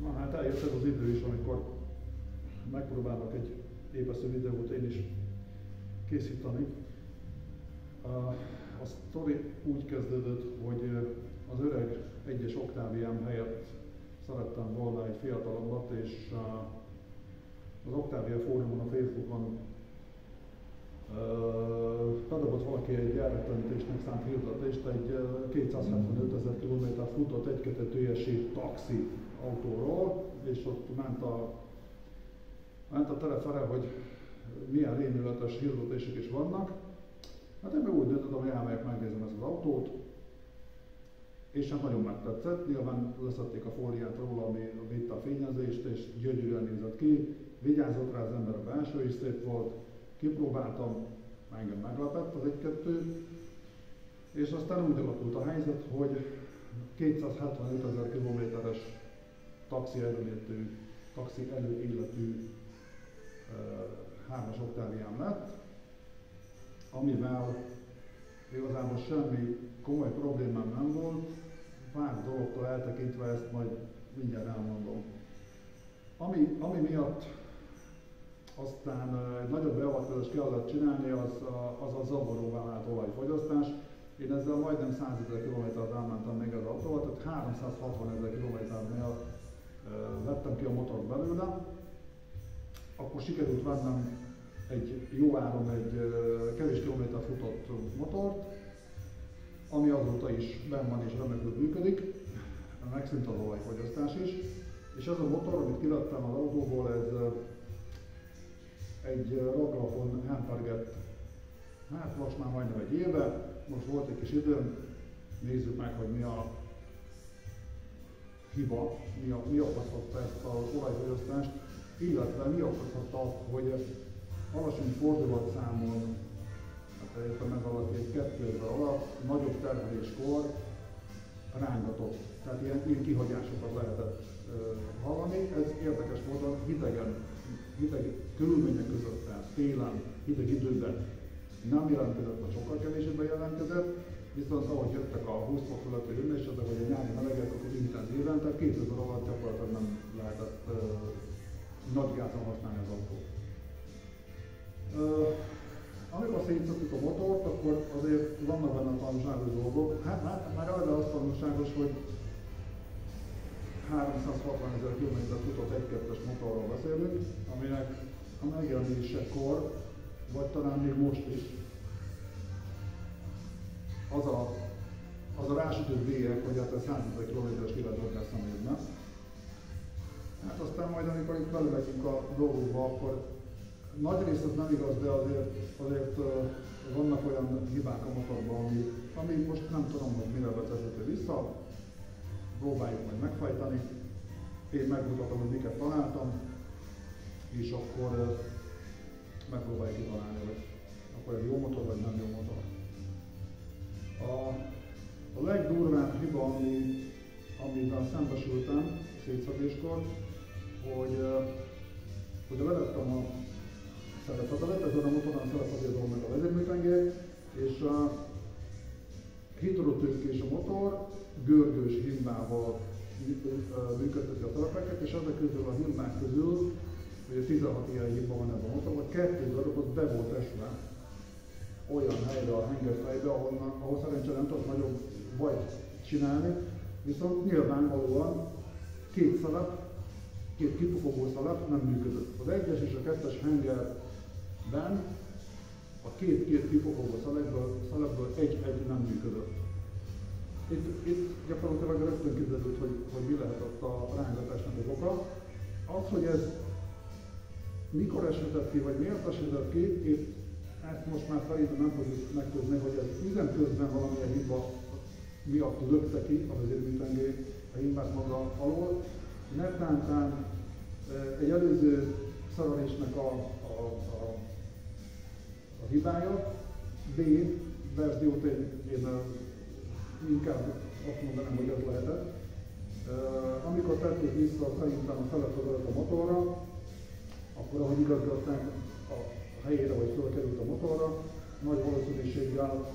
Na hát eljött ez az idő is, amikor megpróbálok egy épesző videót én is készíteni. A sztori úgy kezdődött, hogy az öreg 1-es oktáviám helyett szerettem volna egy fiatalabbat, és az Octavia fórumon, a Facebookon bedobott valaki egy elrettenítésnek szánt hirdetést, egy 275 000 kilométert futott egykötetőjesi taxi autóról, és ott ment a telefere, hogy milyen rémületes hirdetések is vannak. Hát én meg úgy döntöttem, hogy elmegyek, megnézem ezt az autót, és hát nagyon megtetszett. Nyilván leszették a fóliát róla, ami vitte a fényezést, és gyönyörűen nézett ki. Vigyázott rá az ember, a belső is szép volt. Kipróbáltam, engem meglepett az 1-2, és aztán úgy alakult a helyzet, hogy 275 000 kilométeres taxi előéletű 3-as oktáviám lett, amivel igazából semmi komoly problémám nem volt, pár dologtól eltekintve ezt majd mindjárt elmondom. Ami miatt aztán egy nagyobb beavatkozást kellett csinálni, az a zavaróvá vált olajfogyasztás. Én ezzel majdnem 100 000 kilométert elmentem még az autóval, tehát 360 000 kilométernél vettem ki a motort belőle. Akkor sikerült vennem egy jó áron egy kevés kilométer futott motort, ami azóta is benn van és remekül működik, megszűnt az olajfogyasztás is. És ez a motor, amit kivettem az autóból, ez egy Raglafon Hemperget, hát most már majdnem egy éve, most volt egy kis időm, nézzük meg, hogy mi a hiba, mi okozhatta ezt az olajfogyasztást, illetve mi okozhatta azt, hogy alacsony fordulatszámon, hát értem ez alatt egy 2 év alatt, nagyobb terheléskor rángatott. Tehát ilyen kihagyásokat lehetett hallani. Ez érdekes módon hideg körülmények között, tehát télen, hideg időben nem jelentkezett, vagy sokkal kevésbé jelentkezett, viszont ahogy jöttek a 20 fok fölötti hőmérsékletek, vagy a nyári melegek, akkor intenzíven, tehát 2 év alatt gyakorlatilag nem lehetett nagy gázon használni az autót. Amikor szétszedtük a motort, akkor azért vannak benne tanulságos dolgok. Hát már eleve az tanulságos, hogy 360 000 km futott 1-2-es motorról beszélünk, aminek a megjelenésekor, vagy talán még most is, az a rásütött bélyeg, hogy hát a 100 000 km-es kivetőt lesz a mérne. Hát aztán majd, amikor itt belemegyünk a dolgokba, akkor nagy rész az nem igaz, de azért vannak olyan hibák a motorban, ami most nem tudom, hogy mire vezethető vissza. Próbáljuk majd megfajtani. Én megmutatom, hogy miket találtam, és akkor megpróbáljuk kitalálni, hogy akkor ez jó motor, vagy nem jó motor. A legdurvább hiba, amivel szembesültem szétszedéskor, hogy levettem a szerepfedelet, ezen a motoron szerepfedélzom meg a vezérműtengelyek, és hidrotőkés a motor, görgős himbával működteti a szerepeket, és ezek közül a himbák közül, ugye 16 ilyen himba van ebben a motorban, 2 darabot be volt esve olyan helyre a hengerfejbe, ahol szerencsére nem tudok nagyobb bajt csinálni, viszont nyilvánvalóan 2 szelep, 2 kipufogó szelep nem működött. Az 1-es és a 2-es hengerben a 2 kipufogó szelepből egy nem működött. Itt gyakorlatilag rögtön kiderült, hogy mi lehetett a rángatásnak az oka. Az, hogy ez mikor eshetett ki, vagy miért eshetett ki, itt ezt most már szerintem nem fogjuk megtudni, hogy ez üzem közben valamilyen hiba miatt lökte ki a vezérműtengely a himbát maga alól. Nettántán egy előző szerelésnek a hibája, B verziót én inkább azt mondanám, hogy ez lehetett. Amikor tették vissza szerintem a feletfedelet a motorra, akkor ahogy igazgatták a helyére, vagy fölkerült a motorra, nagy valószínűséggel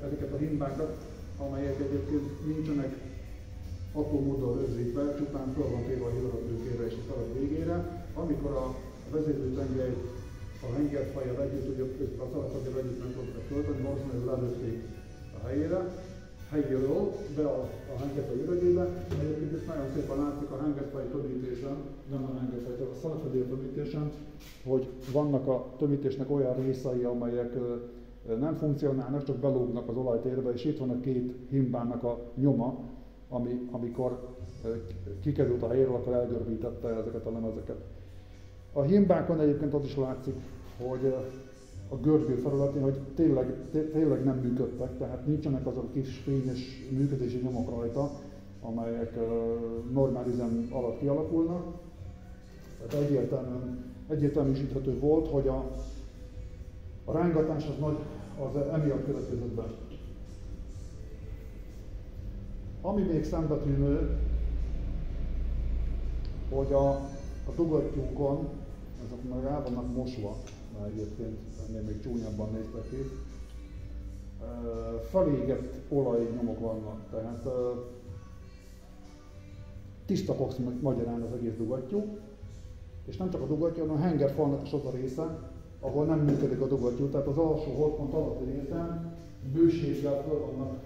ezeket a himbákat, amelyek egyébként nincsenek atommóddal rögzítve, csupán fel van téve a hidratőkére és a felek végére. Amikor a vezérlőtengely a hengerfajjal együtt, ugye a szalagfajjal együtt meg tudták tölteni, valószínűleg lelőtték a helyéről, be a hengerfaj üregébe. Egyébként itt nagyon szépen látszik a hengerfaj tömítésen, nem a hengerfaj, a szalagfaj tömítésen, hogy vannak a tömítésnek olyan részei, amelyek nem funkcionálnak, csak belógnak az olajtérbe, és itt van a két himbának a nyoma, amikor kikerült a helyéről, akkor elgörbítette ezeket a lemezeket. A himbákon egyébként az is látszik, hogy a görbő felületén, hogy tényleg nem működtek, tehát nincsenek azok a kis fényes működési nyomok rajta, amelyek normál üzem alatt kialakulnak. Tehát egyértelműsíthető volt, hogy a rángatás az emiatt következett be. Ami még szembetűnő, hogy a dugattyúkon, ezek már rá vannak mosva, mert egyébként ennél még csúnyabban néztek ki, felégett olajnyomok vannak, tehát tiszta fogsz magyarán az egész dugattyú, és nem csak a dugattyú, hanem a hengerfalnak is az a része, ahol nem működik a dugattyú, tehát az alsó holdpont alatti részen bőséggel fel vannak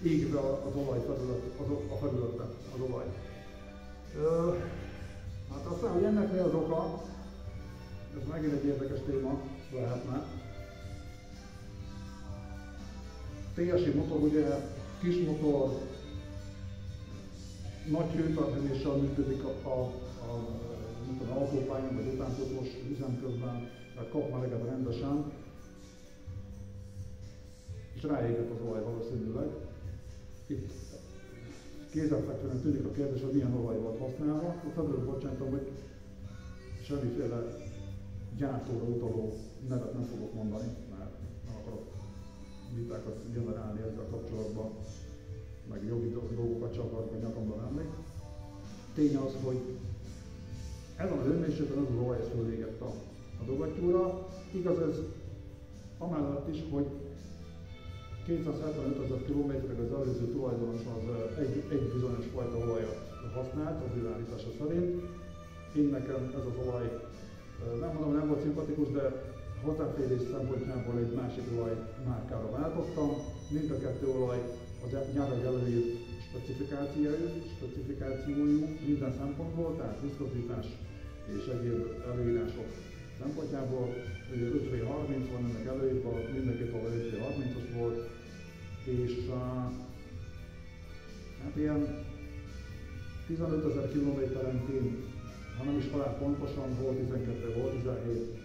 égve az olajfelület, a felülete, az olaj. Hát aztán, hogy ennek mi az oka, ez megint egy érdekes téma lehetne. TSI motor ugye kis motor, nagy hőtartaléssal működik az autópályán vagy utánpótlós üzem közben, mert kap meleget rendesen, és ráégett az olaj valószínűleg. Itt kézenfekvően tűnik a kérdés, hogy milyen olaj volt használva. A felül bocsánatom, hogy semmiféle gyártóra utaló nevet nem fogok mondani, mert nem akarok vitákat generálni ezzel kapcsolatban, meg jogi dolgokat csak akarok a nyakamban venni. Tény az, hogy ezen a hőmérsékleten az olaj ezt fölégett a dugattyúra. Igaz ez amellett is, hogy 275 000 kilométerig az előző tulajdonos az egy bizonyos fajta olajat használt az ő állítása szerint. Én nekem ez az olaj, nem mondom, hogy nem volt szimpatikus, de hozzáférés szempontjából egy másik olaj márkára váltottam. Mind a kettő olaj az gyárilag előírt specifikációjú minden szempontból, tehát viszkozitás és egyéb előírások szempontjából. Ugye 5V30 van ennek előírva, mindenkit olaj 5V30-os volt, és hát ilyen 15 000 kilométerenként, ha nem is talán pontosan, hol 12, hol 17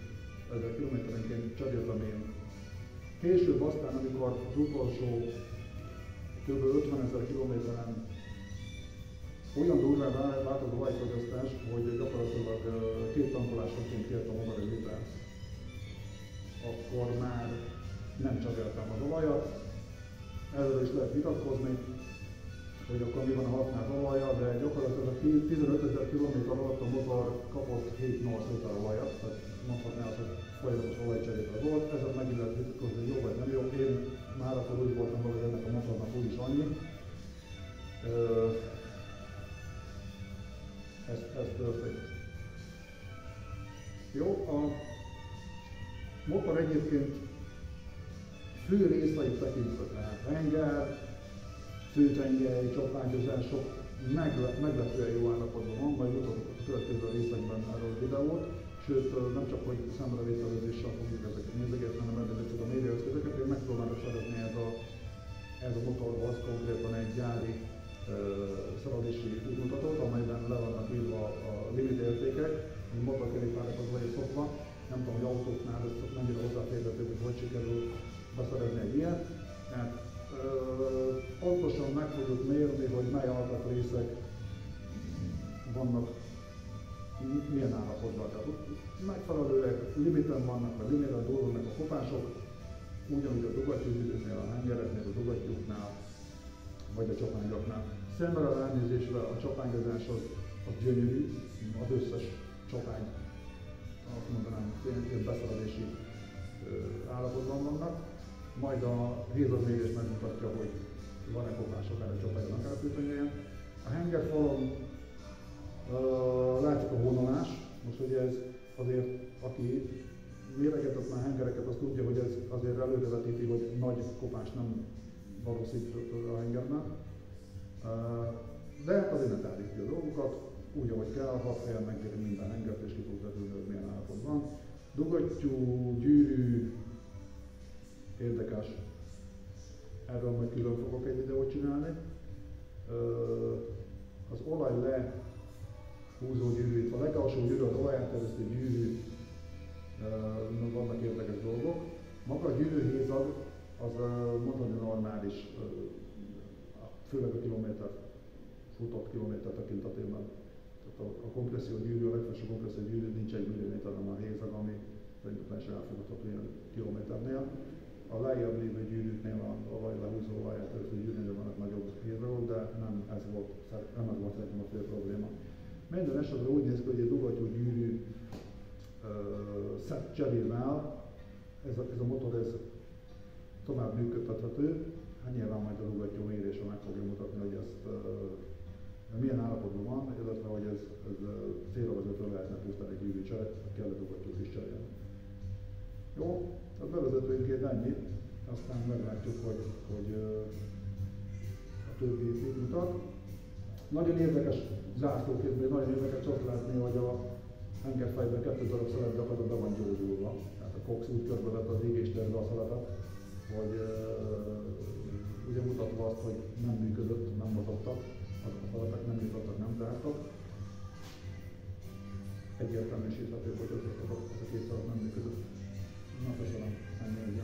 000 kilométerenként cseréltem én. Később aztán, amikor az utolsó kb. 50 000 kilométeren olyan durván vált az olajfogyasztás, hogy gyakorlatilag 2 tankolásonként kértem oda egy litert. Akkor már nem cseréltem az olajat. Ezzel is lehet vitatkozni, hogy akkor mi van a használt olaja, de gyakorlatilag 15 000 km alatt a motor kapott 7-8 liter olajat, tehát mondhatná azt, hogy folyamatos olajcserébe volt. Ezzel megint lehet vitatkozni, hogy jó vagy nem jó. Én már akkor úgy voltam, hogy ennek a motornak úgyis annyi. Ez történt. Jó, a motor egyébként fő részeit tekintve, tehát henger, főtengely, csapágyazások meglepően jó állapotban van, majd mutatok a következő részekben erről a videót, sőt nem csak hogy szemrevételezéssel fogjuk ezeket nézegetni, hanem ezeket a médiaeszközöket, én megpróbálok szeretni ez a motorhoz konkrétan egy gyári szerelési útmutatót, amelyben le vannak írva a limit értékek, a motorkerékpárokhoz vagyok szokva. Nem tudom, hogy autóknál ez mennyire hozzáférhető, hogy sikerül beszerezni egy ilyet. Tehát pontosan meg fogjuk mérni, hogy mely alkatrészek vannak milyen állapotban. Tehát megfelelően limiten vannak, vagy limiten dolgoznak a kopások, ugyanúgy a dugattyúzüzőknél, a hengereknél, a dugattyúknál, vagy a csapányoknál. Szemben a ránézésre a csapányozás az gyönyörű, az összes csapány, azt mondanám, ilyen beszerelési állapotban vannak. Majd a hézagmérés megmutatja, hogy van-e kopás akár a csapágon, akár a főtengelyen. A hengerfalon látszik a vonalás, most ugye ez azért, aki méregetett már hengereket, az tudja, hogy ez azért előrevetíti, hogy nagy kopás nem valószínű a hengerben. De hát azért ne tárjuk ki a dolgokat, úgy ahogy kell, 6 helyen megnézni minden hengert és ki fog vetődni, hogy milyen állapotban. Dugattyú, gyűrű, érdekes. Erről majd külön fogok egy videót csinálni. Az olaj le húzó gyűrű, a legalsó gyűrű, az olaját terjesztő gyűrű, vannak érdekes dolgok. Maga a gyűrűhézag az mondani normális, főleg a kilométer, futott kilométer tekintetében. Tehát a kompresszió gyűrű, a legfelső kompresszió gyűrű nincs 1 milliméter, hanem a hézag, ami szerintem is elfogadható ilyen kilométernél. A lejjebb lévő gyűrűknél, a lehúzó olaját terjesztő gyűrűnél vannak nagyobb hézagok, de nem ez volt szerintem a fő probléma. Minden esetre úgy néz ki, hogy egy dugattyú gyűrű szett cserével ez a motor ez tovább működtethető. Hát nyilván majd a dugattyú mérése meg fogja mutatni, hogy ezt milyen állapotban van, illetve hogy ez célvezető lehetne pusztán egy gyűrűcseret, kell a dugattyút is cserélni. Jó, a bevezetőnként ennyi, aztán meglátjuk, hogy a többi mit mutat. Nagyon érdekes zászlóképben, nagyon érdekes azt látni, hogy a hengerfejben 2 darab szelet gyakorlatilag be van gyógyulva. Tehát a Cox úgy körbevette az égésterbe a szeletet, hogy ugye mutatva azt, hogy nem működött, nem mozogtak, azok a szeletek nem jutottak, nem zártak. Egyértelműsíthető, hogy az a 2 szelet nem működött. Na, köszönöm, ennyi egy